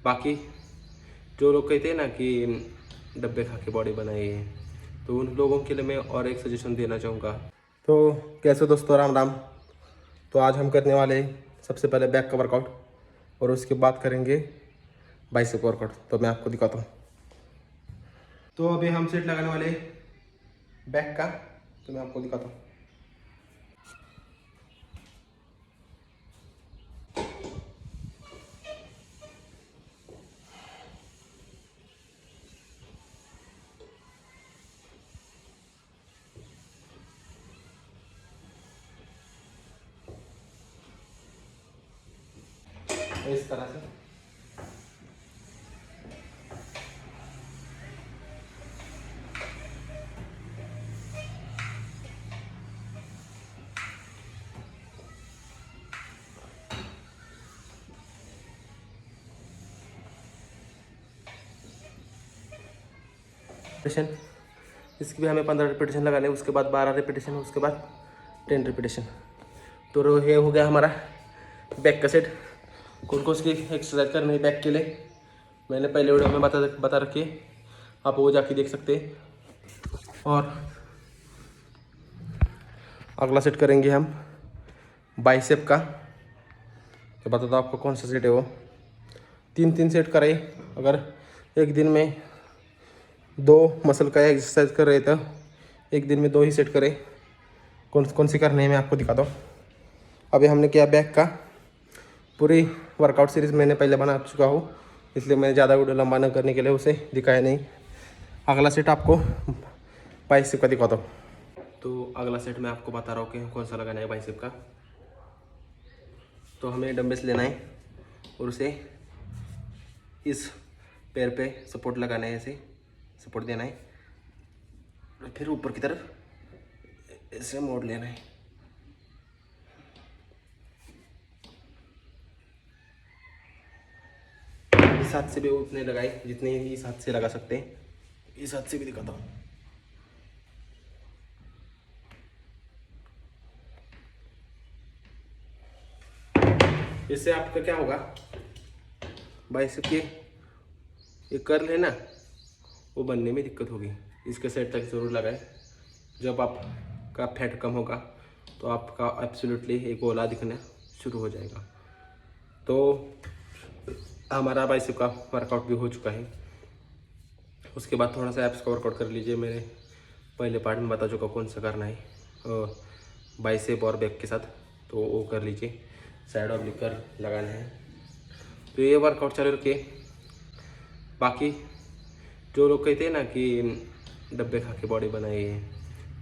बाकी जो लोग कहते हैं ना कि डब्बे खा के बॉडी बनाइए, तो उन लोगों के लिए मैं और एक सजेशन देना चाहूँगा। तो कैसे दोस्तों, राम राम। तो आज हम करने वाले सबसे पहले बैक का वर्कआउट और उसके बाद करेंगे बाइसेप वर्कआउट। तो मैं आपको दिखाता हूँ। तो अभी हम सेट लगाने वाले बैक का, तो मैं आपको दिखाता हूँ। इस तरह से रिपीटेशन, इसकी भी हमें 15 रिपीटेशन लगाने, उसके बाद 12 रिपीटेशन, उसके बाद 10 रिपीटेशन। तो ये हो गया हमारा बैक का सेट। कौन कौन सी एक्सरसाइज करनी है बैक के लिए मैंने पहले वीडियो में बता रखी है, आप वो जाके देख सकते हैं। और अगला सेट करेंगे हम बाइसेप का। तो बता दो आपको कौन सा सेट है वो। 3 सेट करें। अगर एक दिन में 2 मसल का एक्सरसाइज कर रहे तो एक दिन में 2 ही सेट करें। कौन सी करनी है मैं आपको दिखाता हूँ। अभी हमने किया बैक का, पूरी वर्कआउट सीरीज़ मैंने पहले बना चुका हूँ, इसलिए मैंने ज़्यादा वीडियो लंबा न करने के लिए उसे दिखाया नहीं। अगला सेट आपको बाइसेप का दिखाता हूँ। तो अगला सेट मैं आपको बता रहा हूँ कि कौन सा लगाना है बाइसेप का। तो हमें डंबल्स लेना है और उसे इस पैर पे सपोर्ट लगाना है, ऐसे सपोर्ट देना है और फिर ऊपर की तरफ ऐसे मोड़ लेना है। इस हाथ से भी उतने लगाए जितने इस हाथ से लगा सकते हैं। इस हाथ से भी दिखाता हूँ। इससे आपका क्या होगा, बाइसेप के ये कर्ल है ना, वो बनने में दिक्कत होगी। इसके सेट तक ज़रूर लगाए। जब आपका फैट कम होगा तो आपका एब्सोल्युटली एक गोला दिखना शुरू हो जाएगा। तो हमारा बाइसेप का वर्कआउट भी हो चुका है। उसके बाद थोड़ा सा एब्स का वर्कआउट कर लीजिए। मैंने पहले पार्ट में बता चुका कौन सा करना है बाइसेप और बैक के साथ, तो वो कर लीजिए। साइड ऑब्लिक कर लगाना है। तो ये वर्कआउट चालू रखिए। बाकी जो लोग कहते हैं ना कि डब्बे खा के बॉडी बनाइए,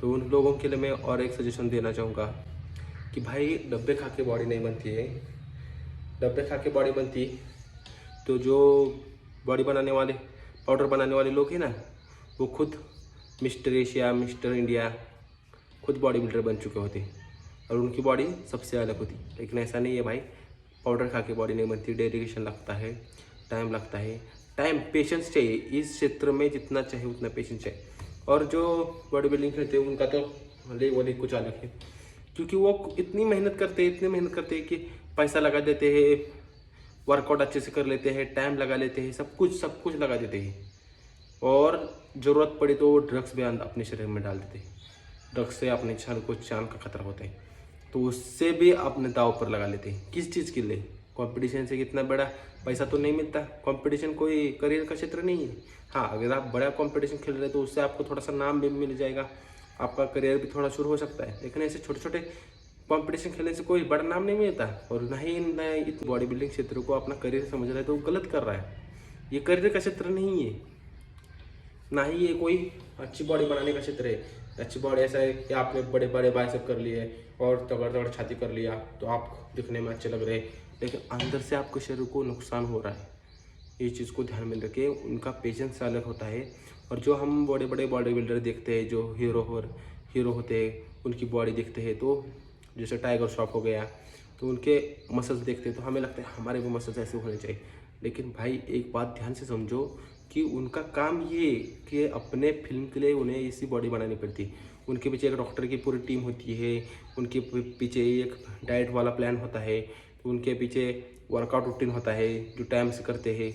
तो उन लोगों के लिए मैं और एक सजेशन देना चाहूँगा कि भाई डब्बे खा के बॉडी नहीं बनती है। डब्बे खा के बॉडी बनती तो जो बॉडी बनाने वाले, पाउडर बनाने वाले लोग हैं ना, वो खुद मिस्टर एशिया, मिस्टर इंडिया, खुद बॉडी बिल्डर बन चुके होते और उनकी बॉडी सबसे अलग होती। लेकिन ऐसा नहीं है भाई, पाउडर खा के बॉडी नहीं बनती। डेडिकेशन लगता है, टाइम लगता है, पेशेंस चाहिए। इस क्षेत्र में जितना चाहिए उतना पेशेंस चाहिए। और जो बॉडी बिल्डिंग करते हैं उनका तो लेवल ही कुछ अलग है, क्योंकि वो इतनी मेहनत करते हैं कि पैसा लगा देते हैं, वर्कआउट अच्छे से कर लेते हैं, टाइम लगा लेते हैं, सब कुछ लगा देते हैं। और ज़रूरत पड़ी तो वो ड्रग्स भी अपने शरीर में डाल देते हैं। ड्रग्स से अपने जान का खतरा होता है, तो उससे भी अपने दाव पर लगा लेते हैं। किस चीज़ के लिए? कंपटीशन से कितना बड़ा पैसा तो नहीं मिलता। कंपटीशन कोई करियर का क्षेत्र नहीं है। हाँ, अगर आप बड़ा कंपटीशन खेल रहे हैं तो उससे आपको थोड़ा सा नाम भी मिल जाएगा, आपका करियर भी थोड़ा शुरू हो सकता है। लेकिन ऐसे छोटे छोटे कंपटीशन खेलने से कोई बड़ा नाम नहीं मिलता। और ना ही इस बॉडी बिल्डिंग क्षेत्र को अपना करियर समझ रहा है तो वो गलत कर रहा है। ये करियर का क्षेत्र नहीं है, ना ही ये कोई अच्छी बॉडी बनाने का क्षेत्र है। अच्छी बॉडी ऐसा है कि आपने बड़े बड़े बाइसेप कर लिए और तगड़ छाती कर लिया तो आप दिखने में अच्छे लग रहे हैं, लेकिन अंदर से आपके शरीर को नुकसान हो रहा है। ये चीज़ को ध्यान में रखें। उनका पेशेंस अलग होता है। और जो हम बड़े बड़े बॉडी बिल्डर देखते हैं, जो हीरो होते हैं, उनकी बॉडी देखते हैं, तो जैसे टाइगर श्रॉफ हो गया, तो उनके मसल्स देखते हैं तो हमें लगता है हमारे भी मसल्स ऐसे होने चाहिए। लेकिन भाई एक बात ध्यान से समझो कि उनका काम ये कि अपने फिल्म के लिए उन्हें ऐसी बॉडी बनानी पड़ती। उनके पीछे एक डॉक्टर की पूरी टीम होती है, उनके पीछे एक डाइट वाला प्लान होता है, उनके पीछे वर्कआउट रूटीन होता है, जो टाइम से करते हैं,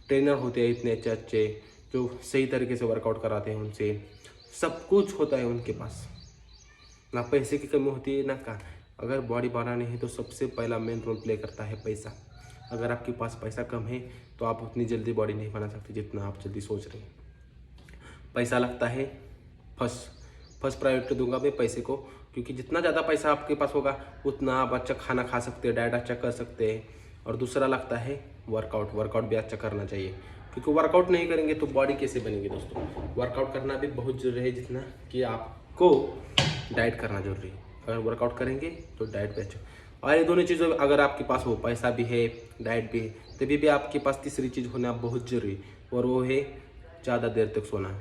ट्रेनर होते हैं इतने अच्छे अच्छे जो सही तरीके से वर्कआउट कराते हैं, उनसे सब कुछ होता है उनके पास। ना पैसे की कमी होती है ना का। अगर बॉडी बनानी है तो सबसे पहला मेन रोल प्ले करता है पैसा। अगर आपके पास पैसा कम है तो आप उतनी जल्दी बॉडी नहीं बना सकते जितना आप जल्दी सोच रहे हैं। पैसा लगता है, फर्स्ट प्रायोरिटी दूंगा मैं पैसे को, क्योंकि जितना ज़्यादा पैसा आपके पास होगा उतना आप अच्छा खाना खा सकते हैं, डाइट अच्छा कर सकते हैं। और दूसरा लगता है वर्कआउट भी अच्छा करना चाहिए, क्योंकि वर्कआउट नहीं करेंगे तो बॉडी कैसे बनेगी दोस्तों। वर्कआउट करना भी बहुत ज़रूरी है जितना कि आपको डाइट करना जरूरी है। अगर वर्कआउट करेंगे तो डाइट भी अच्छा, और ये दोनों चीज़ों अगर आपके पास हो, पैसा भी है डाइट भी है, तभी भी आपके पास तीसरी चीज़ होना बहुत ज़रूरी है, और वो है ज़्यादा देर तक सोना।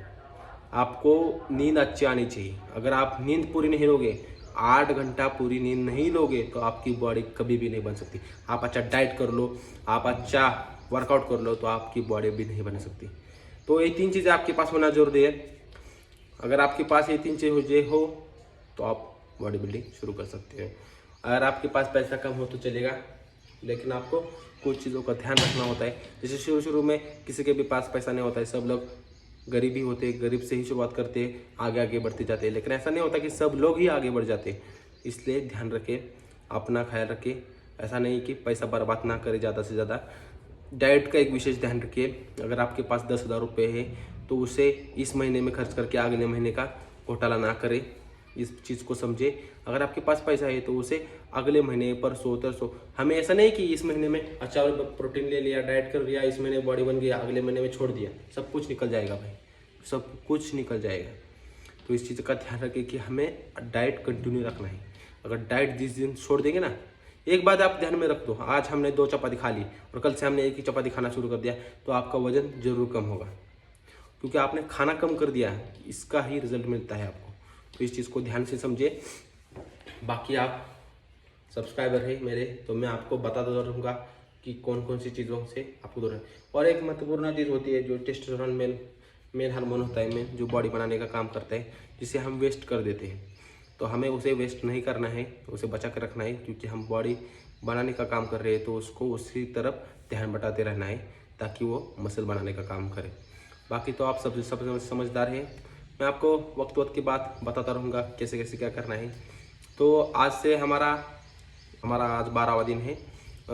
आपको नींद अच्छी आनी चाहिए। अगर आप नींद पूरी नहीं लोगे, 8 घंटा पूरी नींद नहीं लोगे तो आपकी बॉडी कभी भी नहीं बन सकती। आप अच्छा डाइट कर लो, आप अच्छा वर्कआउट कर लो, तो आपकी बॉडी भी नहीं बन सकती। तो ये 3 चीज़ें आपके पास होना जरूरी है। अगर आपके पास ये 3 चीज़ें हो तो आप बॉडी बिल्डिंग शुरू कर सकते हो। अगर आपके पास पैसा कम हो तो चलेगा, लेकिन आपको कुछ चीज़ों का ध्यान रखना होता है। जैसे शुरू में किसी के भी पास पैसा नहीं होता है, सब लोग गरीब ही होते हैं, गरीब से ही शुरुआत करते हैं, आगे बढ़ते जाते हैं। लेकिन ऐसा नहीं होता कि सब लोग ही आगे बढ़ जाते हैं। इसलिए ध्यान रखें, अपना ख्याल रखें। ऐसा नहीं कि पैसा बर्बाद ना करें ज़्यादा से ज़्यादा। डाइट का एक विशेष ध्यान रखिए। अगर आपके पास 10,000 रुपये है तो उसे इस महीने में खर्च करके अगले महीने का घोटाला ना करें, इस चीज़ को समझे। अगर आपके पास पैसा है तो उसे अगले महीने, परसों तरसों, हमें ऐसा नहीं कि इस महीने में अच्छा प्रोटीन ले लिया, डाइट कर लिया, इस महीने बॉडी बन गया, अगले महीने में छोड़ दिया। सब कुछ निकल जाएगा भाई, सब कुछ निकल जाएगा। तो इस चीज़ का ध्यान रखें कि हमें डाइट कंटिन्यू रखना है। अगर डाइट जिस दिन छोड़ देंगे ना, एक बात आप ध्यान में रख दो, आज हमने 2 चपाती खा ली और कल से हमने 1 ही चपाती खाना शुरू कर दिया तो आपका वजन जरूर कम होगा, क्योंकि आपने खाना कम कर दिया। इसका ही रिजल्ट मिलता है आपको। तो इस चीज़ को ध्यान से समझिए। बाकी आप सब्सक्राइबर है मेरे, तो मैं आपको बताता रहूँगा कि कौन कौन सी चीज़ों से आपको दूर है। और एक महत्वपूर्ण चीज़ होती है जो टेस्टोस्टेरोन मेन हार्मोन होता है, मेन जो बॉडी बनाने का काम करता है, जिसे हम वेस्ट कर देते हैं। तो हमें उसे वेस्ट नहीं करना है, उसे बचा कर रखना है, क्योंकि हम बॉडी बनाने का काम कर रहे हैं। तो उसको उसी तरफ ध्यान बटाते रहना है ताकि वो मसल बनाने का काम करे। बाकी तो आप सब समझदार हैं। मैं आपको वक्त की बात बताता रहूँगा कैसे कैसे क्या करना है। तो आज से हमारा आज 12वां दिन है,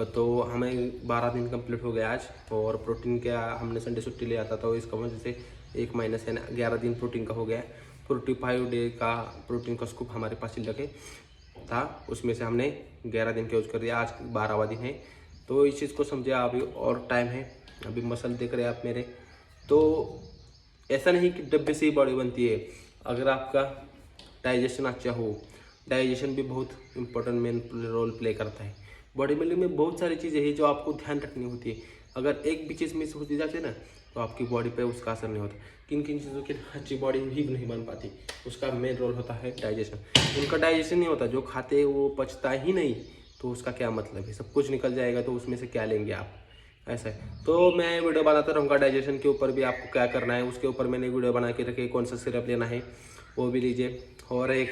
तो हमें 12 दिन कंप्लीट हो गया आज। और प्रोटीन का हमने संडे छुट्टी ले आता था, तो इसका वजह से 1 महीने से 11 दिन प्रोटीन का हो गया। 45 डे का प्रोटीन का स्कूप हमारे पास चिल रखे था, उसमें से हमने 11 दिन का यूज कर दिया। आज 12वां दिन है, तो इस चीज़ को समझे। अभी और टाइम है, अभी मसल देख रहे हैं आप मेरे। तो ऐसा नहीं कि डब्बे से ही बॉडी बनती है। अगर आपका डाइजेशन अच्छा हो, डाइजेशन भी बहुत इंपॉर्टेंट मेन रोल प्ले करता है। बॉडी बिल्डिंग में बहुत सारी चीज़ें हैं जो आपको ध्यान रखनी होती है। अगर एक भी चीज़ मिस होती जाती है ना, तो आपकी बॉडी पे उसका असर नहीं होता। किन किन चीज़ों की अच्छी बॉडी भी नहीं बन पाती, उसका मेन रोल होता है डाइजेशन। उनका डाइजेशन नहीं होता, जो खाते हैं वो पचता ही नहीं, तो उसका क्या मतलब है। सब कुछ निकल जाएगा तो उसमें से क्या लेंगे आप, ऐसा है। तो मैं वीडियो बनाता रहूँगा डाइजेशन के ऊपर भी, आपको क्या करना है उसके ऊपर मैंने वीडियो बना के रखे। कौन सा सिरप लेना है वो भी लीजिए। और एक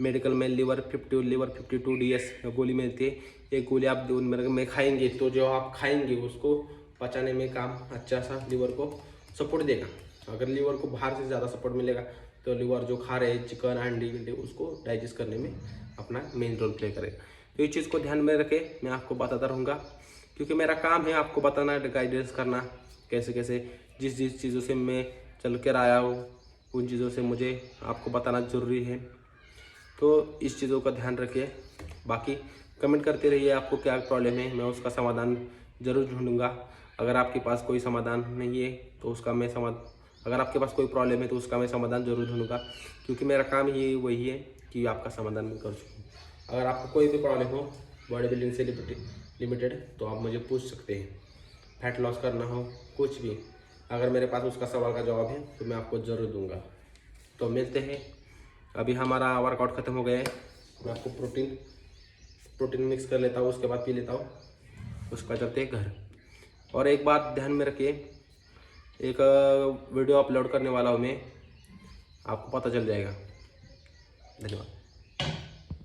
मेडिकल में लीवर 52 DS गोली मिलती है। एक गोली आप दिन में खाएंगे तो जो आप खाएंगे उसको पचाने में काम अच्छा सा लीवर को सपोर्ट देगा। अगर लीवर को बाहर से ज़्यादा सपोर्ट मिलेगा तो लीवर जो खा रहे चिकन अंडे उसको डाइजेस्ट करने में अपना मेन रोल प्ले करेगा। तो इस चीज़ को ध्यान में रखे, मैं आपको बताता रहूँगा, क्योंकि मेरा काम है आपको बताना, गाइडेंस करना, कैसे कैसे जिस चीज़ों से मैं चल कर आया हूँ उन चीज़ों से मुझे आपको बताना ज़रूरी है। तो इस चीज़ों का ध्यान रखिए। बाकी कमेंट करते रहिए, आपको क्या प्रॉब्लम है, मैं उसका समाधान ज़रूर ढूंढूंगा। अगर आपके पास कोई समाधान नहीं है तो उसका मैं अगर आपके पास कोई प्रॉब्लम है तो उसका मैं समाधान ज़रूर ढूंढूंगा, क्योंकि मेरा काम ही वही है कि आपका समाधान मैं कर सकूँ। अगर आपको कोई भी प्रॉब्लम हो बॉडी बिल्डिंग से लिमिटेड तो आप मुझे पूछ सकते हैं। फैट लॉस करना हो, कुछ भी, अगर मेरे पास उसका सवाल का जवाब है तो मैं आपको ज़रूर दूंगा। तो मिलते हैं। अभी हमारा वर्कआउट ख़त्म हो गया है, मैं आपको प्रोटीन मिक्स कर लेता हूँ, उसके बाद पी लेता हूँ, उसका चलते हैं घर। और एक बात ध्यान में रखिए, एक वीडियो अपलोड करने वाला हूँ मैं, आपको पता चल जाएगा। धन्यवाद।